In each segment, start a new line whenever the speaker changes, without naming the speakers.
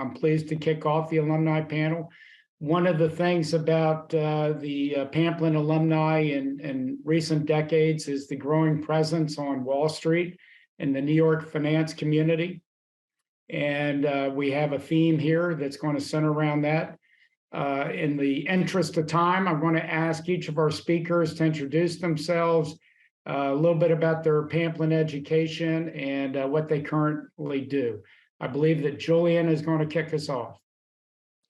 I'm pleased to kick off the alumni panel. One of the things about the Pamplin alumni in recent decades is the growing presence on Wall Street in the New York finance community. And we have a theme here that's going to center around that. In the interest of time, I'm going to ask each of our speakers to introduce themselves, a little bit about their Pamplin education and what they currently do. I believe that Julian is going to kick us off.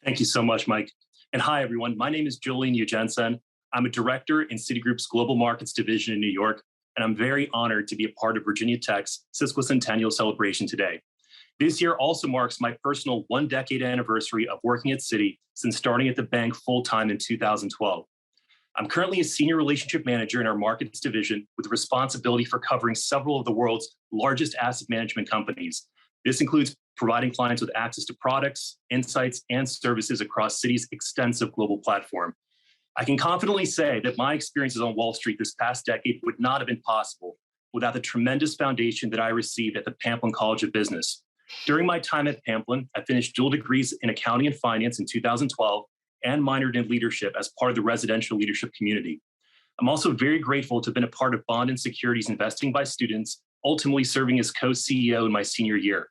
Thank you so much, Mike. And hi, everyone. My name is Julian Eugensen. I'm a director in Citigroup's Global Markets Division in New York, and I'm very honored to be a part of Virginia Tech's Sesquicentennial celebration today. This year also marks my personal 1-decade anniversary of working at Citi since starting at the bank full-time in 2012. I'm currently a senior relationship manager in our markets division with responsibility for covering several of the world's largest asset management companies. This includes providing clients with access to products, insights, and services across Citi's extensive global platform. I can confidently say that my experiences on Wall Street this past decade would not have been possible without the tremendous foundation that I received at the Pamplin College of Business. During my time at Pamplin, I finished dual degrees in accounting and finance in 2012 and minored in leadership as part of the residential leadership community. I'm also very grateful to have been a part of bond and securities investing by students, ultimately serving as co-CEO in my senior year.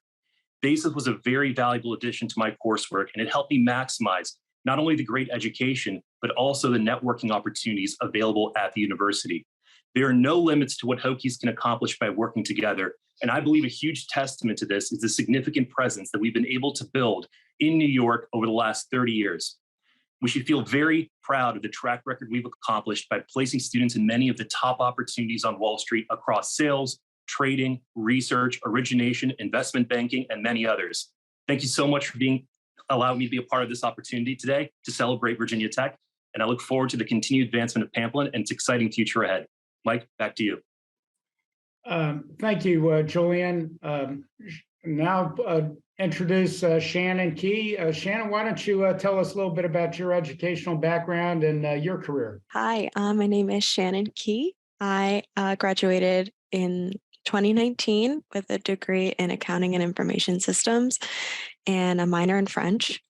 BASIS was a very valuable addition to my coursework, and it helped me maximize not only the great education, but also the networking opportunities available at the university. There are no limits to what Hokies can accomplish by working together, and I believe a huge testament to this is the significant presence that we've been able to build in New York over the last 30 years. We should feel very proud of the track record we've accomplished by placing students in many of the top opportunities on Wall Street across sales, trading, research, origination, investment banking, and many others. Thank you so much for allowing me to be a part of this opportunity today to celebrate Virginia Tech, and I look forward to the continued advancement of Pamplin and its exciting future ahead. Mike, back to you.
Thank you, Julian. Now introduce Shannon Keye. Shannon, why don't you tell us a little bit about your educational background and your career?
Hi, my name is Shannon Keye. I graduated in 2019 with a degree in accounting and information systems and a minor in French.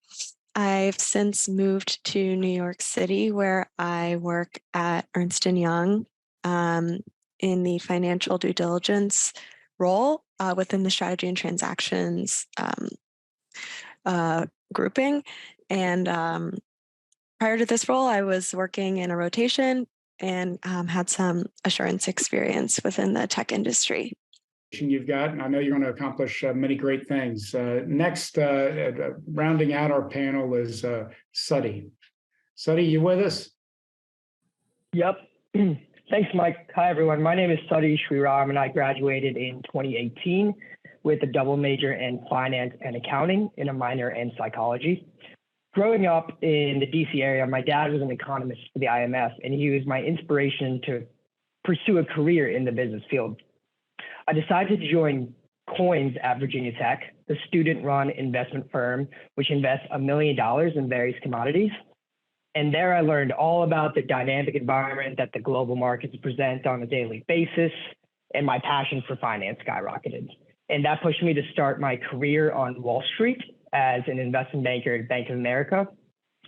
I've since moved to New York City, where I work at Ernst & Young in the financial due diligence role within the strategy and transactions grouping. And prior to this role, I was working in a rotation and had some assurance experience within the tech industry.
You've got, and I know you're going to accomplish many great things. Next, rounding out our panel is Suddy. Suddy, you with us?
Yep. Thanks, Mike. Hi, everyone. My name is Suddy Sriram, and I graduated in 2018 with a double major in finance and accounting and a minor in psychology. Growing up in the DC area, my dad was an economist for the IMF, and he was my inspiration to pursue a career in the business field. I decided to join Coins at Virginia Tech, the student-run investment firm, which invests $1 million in various commodities. And there I learned all about the dynamic environment that the global markets present on a daily basis, and my passion for finance skyrocketed. And that pushed me to start my career on Wall Street as an investment banker at Bank of America,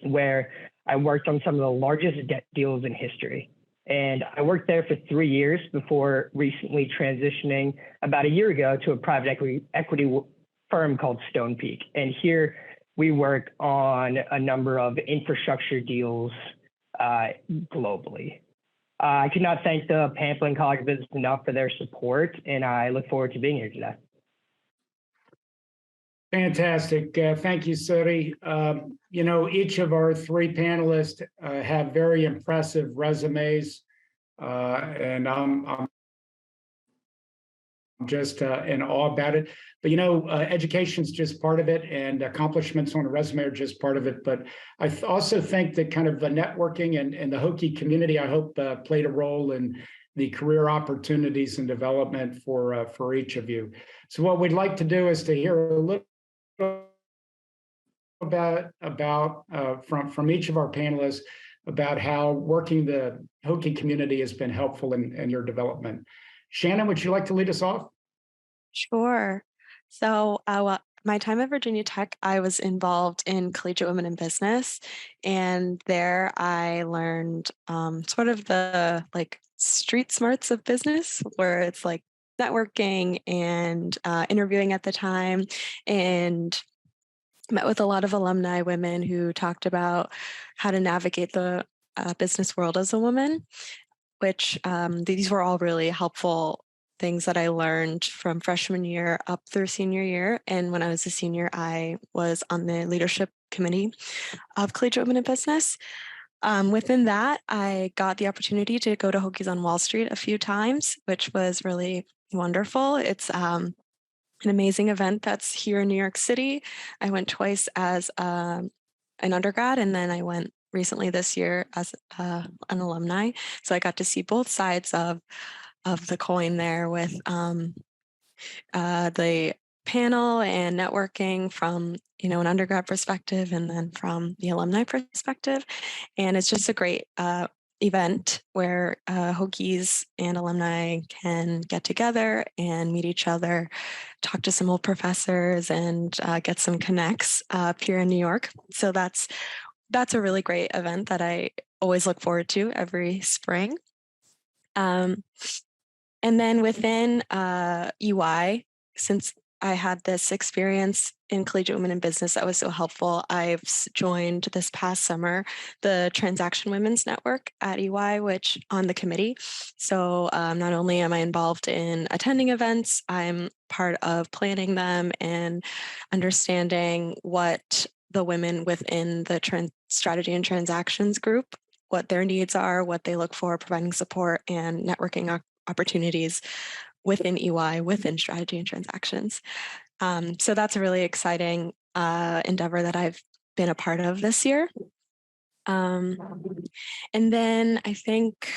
where I worked on some of the largest debt deals in history. And I worked there for 3 years before recently transitioning about a year ago to a private equity firm called Stonepeak. And here we work on a number of infrastructure deals globally. I could not thank the Pamplin College of Business enough for their support, and I look forward to being here today.
Fantastic. Thank you, Suddy. You know, each of our three panelists have very impressive resumes, and I'm just in awe about it. But, you know, education's just part of it, and accomplishments on a resume are just part of it. But I also think that kind of the networking and the Hokie community, I hope, played a role in the career opportunities and development for each of you. So what we'd like to do is to hear a little about from each of our panelists about how working the Hokie community has been helpful in your development. Shannon, would you like to lead us off?
Sure. So my time at Virginia Tech, I was involved in Collegiate Women in Business, and there I learned sort of the like street smarts of business, where it's like networking and interviewing at the time, and met with a lot of alumni women who talked about how to navigate the business world as a woman, which these were all really helpful things that I learned from freshman year up through senior year. And when I was a senior, I was on the leadership committee of Collegiate Women in Business. Within that, I got the opportunity to go to Hokies on Wall Street a few times, which was really wonderful. It's an amazing event that's here in New York City. I went twice as an undergrad, and then I went recently this year as an alumni. So I got to see both sides of the coin there with the panel and networking from an undergrad perspective, and then from the alumni perspective. And it's just a great event where Hokies and alumni can get together and meet each other, talk to some old professors, and get some connects up here in New York. So that's a really great event that I always look forward to every spring. And then within EY, since I had this experience in Collegiate Women in Business that was so helpful, I've joined this past summer the Transaction Women's Network at EY, which on the committee. So not only am I involved in attending events, I'm part of planning them and understanding what the women within the strategy and transactions group, what their needs are, what they look for, providing support and networking opportunities within EY, within strategy and transactions. So that's a really exciting endeavor that I've been a part of this year. And then I think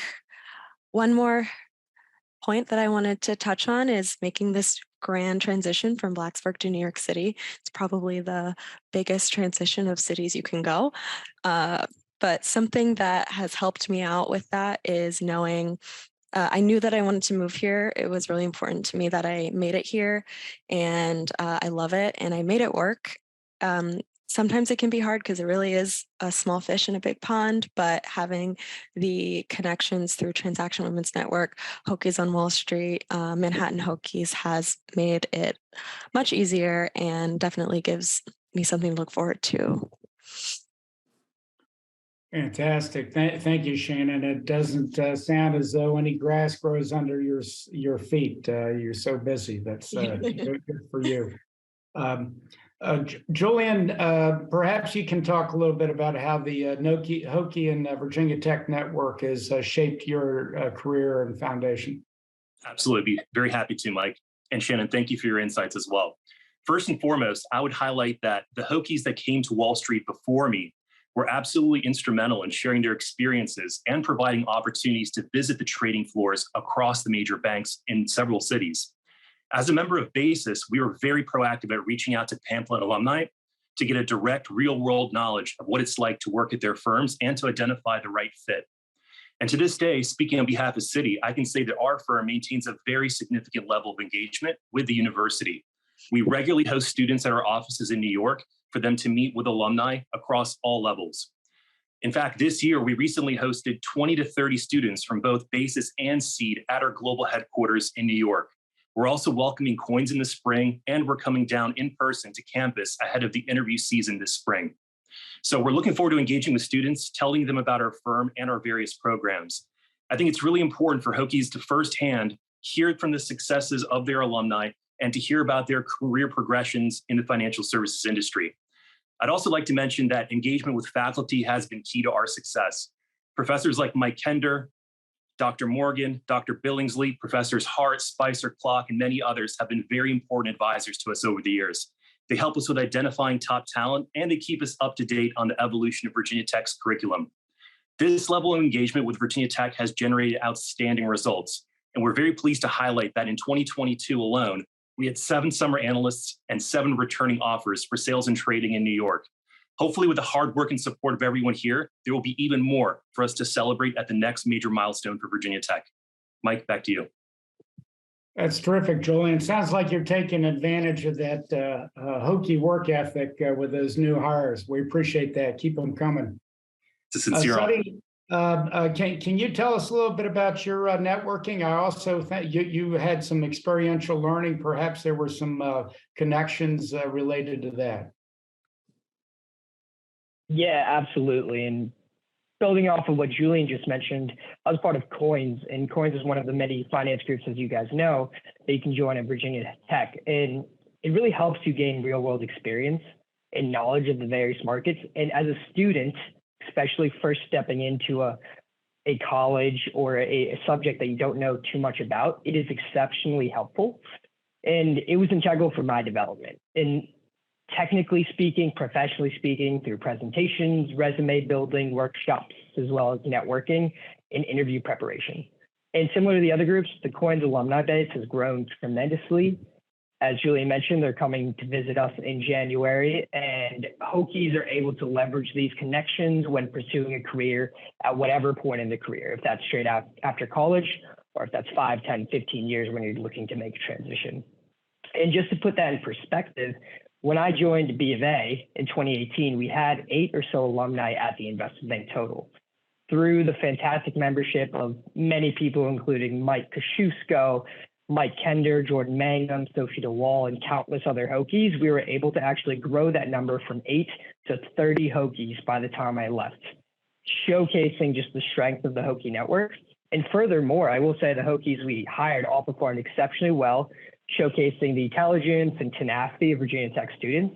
one more point that I wanted to touch on is making this grand transition from Blacksburg to New York City. It's probably the biggest transition of cities you can go. But something that has helped me out with that is knowing I knew that I wanted to move here. It was really important to me that I made it here, and I love it, and I made it work. Sometimes it can be hard because it really is a small fish in a big pond, but having the connections through Transaction Women's Network, Hokies on Wall Street, Manhattan Hokies has made it much easier and definitely gives me something to look forward to.
Fantastic. Thank you, Shannon. It doesn't sound as though any grass grows under your feet. You're so busy. That's good for you. Julian, perhaps you can talk a little bit about how the Hokie and Virginia Tech network has shaped your career and foundation.
Absolutely. Be very happy to, Mike. And Shannon, thank you for your insights as well. First and foremost, I would highlight that the Hokies that came to Wall Street before me were absolutely instrumental in sharing their experiences and providing opportunities to visit the trading floors across the major banks in several cities. As a member of BASIS, we were very proactive at reaching out to Pamplin alumni to get a direct real-world knowledge of what it's like to work at their firms and to identify the right fit. And to this day, speaking on behalf of Citi, I can say that our firm maintains a very significant level of engagement with the university. We regularly host students at our offices in New York for them to meet with alumni across all levels. In fact, this year, we recently hosted 20 to 30 students from both BASIS and SEED at our global headquarters in New York. We're also welcoming coins in the spring, and we're coming down in person to campus ahead of the interview season this spring. So we're looking forward to engaging with students, telling them about our firm and our various programs. I think it's really important for Hokies to firsthand hear from the successes of their alumni and to hear about their career progressions in the financial services industry. I'd also like to mention that engagement with faculty has been key to our success. Professors like Mike Kender, Dr. Morgan, Dr. Billingsley, Professors Hart, Spicer, Clarke, and many others have been very important advisors to us over the years. They help us with identifying top talent, and they keep us up to date on the evolution of Virginia Tech's curriculum. This level of engagement with Virginia Tech has generated outstanding results, and we're very pleased to highlight that in 2022 alone, we had 7 summer analysts and 7 returning offers for sales and trading in New York. Hopefully, with the hard work and support of everyone here, there will be even more for us to celebrate at the next major milestone for Virginia Tech. Mike, back to you.
That's terrific, Julian. Sounds like you're taking advantage of that hokey work ethic with those new hires. We appreciate that. Keep them coming.
It's a sincere honor.
Suddy, can you tell us a little bit about your networking? I also think you had some experiential learning. Perhaps there were some connections related to that.
Yeah, absolutely. And building off of what Julian just mentioned, I was part of Coins, and Coins is one of the many finance groups, as you guys know, that you can join at Virginia Tech. And it really helps you gain real world experience and knowledge of the various markets. And as a student, especially first stepping into a college or a subject that you don't know too much about, it is exceptionally helpful. And it was integral for my development. And technically speaking, professionally speaking, through presentations, resume building, workshops, as well as networking and interview preparation. And similar to the other groups, the Coins alumni base has grown tremendously. As Julian mentioned, they're coming to visit us in January, and Hokies are able to leverage these connections when pursuing a career at whatever point in the career, if that's straight out after college, or if that's 5, 10, 15 years when you're looking to make a transition. And just to put that in perspective, when I joined B of A in 2018, we had 8 or so alumni at the investment bank total. Through the fantastic membership of many people, including Mike Kosciuszko, Mike Kender, Jordan Mangum, Sophie DeWall, and countless other Hokies, we were able to actually grow that number from 8 to 30 Hokies by the time I left, showcasing just the strength of the Hokie network. And furthermore, I will say the Hokies we hired all performed exceptionally well, showcasing the intelligence and tenacity of Virginia Tech students.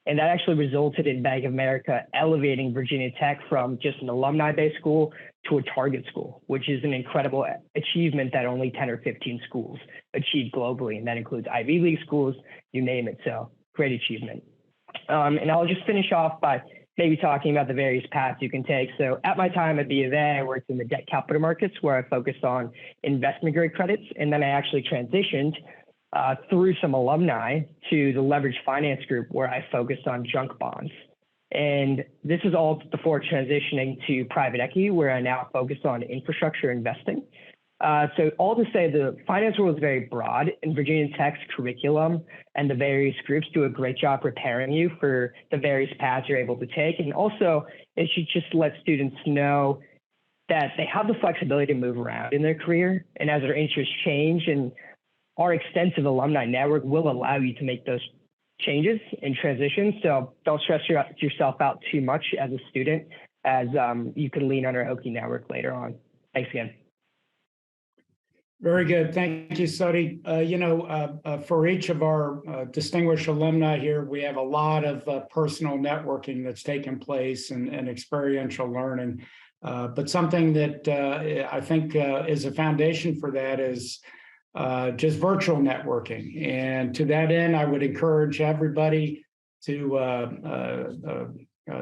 And that actually resulted in Bank of America elevating Virginia Tech from just an alumni-based school to a target school, which is an incredible achievement that only 10 or 15 schools achieve globally. And that includes Ivy League schools, you name it. So great achievement. And I'll just finish off by maybe talking about the various paths you can take. So at my time at B of A, I worked in the debt capital markets where I focused on investment grade credits. And then I actually transitioned through some alumni to the leveraged finance group where I focused on junk bonds. And this is all before transitioning to private equity, where I now focus on infrastructure investing. So all to say, the finance world is very broad, and Virginia Tech's curriculum and the various groups do a great job preparing you for the various paths you're able to take. And also, it should just let students know that they have the flexibility to move around in their career. And as their interests change, and our extensive alumni network will allow you to make those changes and transitions. So don't stress yourself out too much as a student, as you can lean on our Hokie network later on. Thanks again.
Very good. Thank you, Suddy. For each of our distinguished alumni here, we have a lot of personal networking that's taken place and experiential learning. But something that I think is a foundation for that is just virtual networking. And to that end, I would encourage everybody to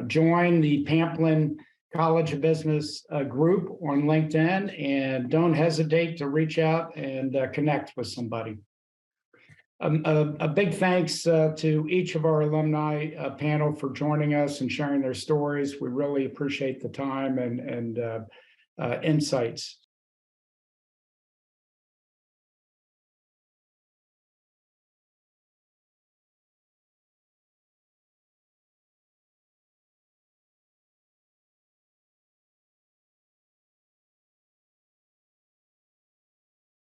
join the Pamplin College of Business group on LinkedIn, and don't hesitate to reach out and connect with somebody. A big thanks to each of our alumni panel for joining us and sharing their stories. We really appreciate the time and insights.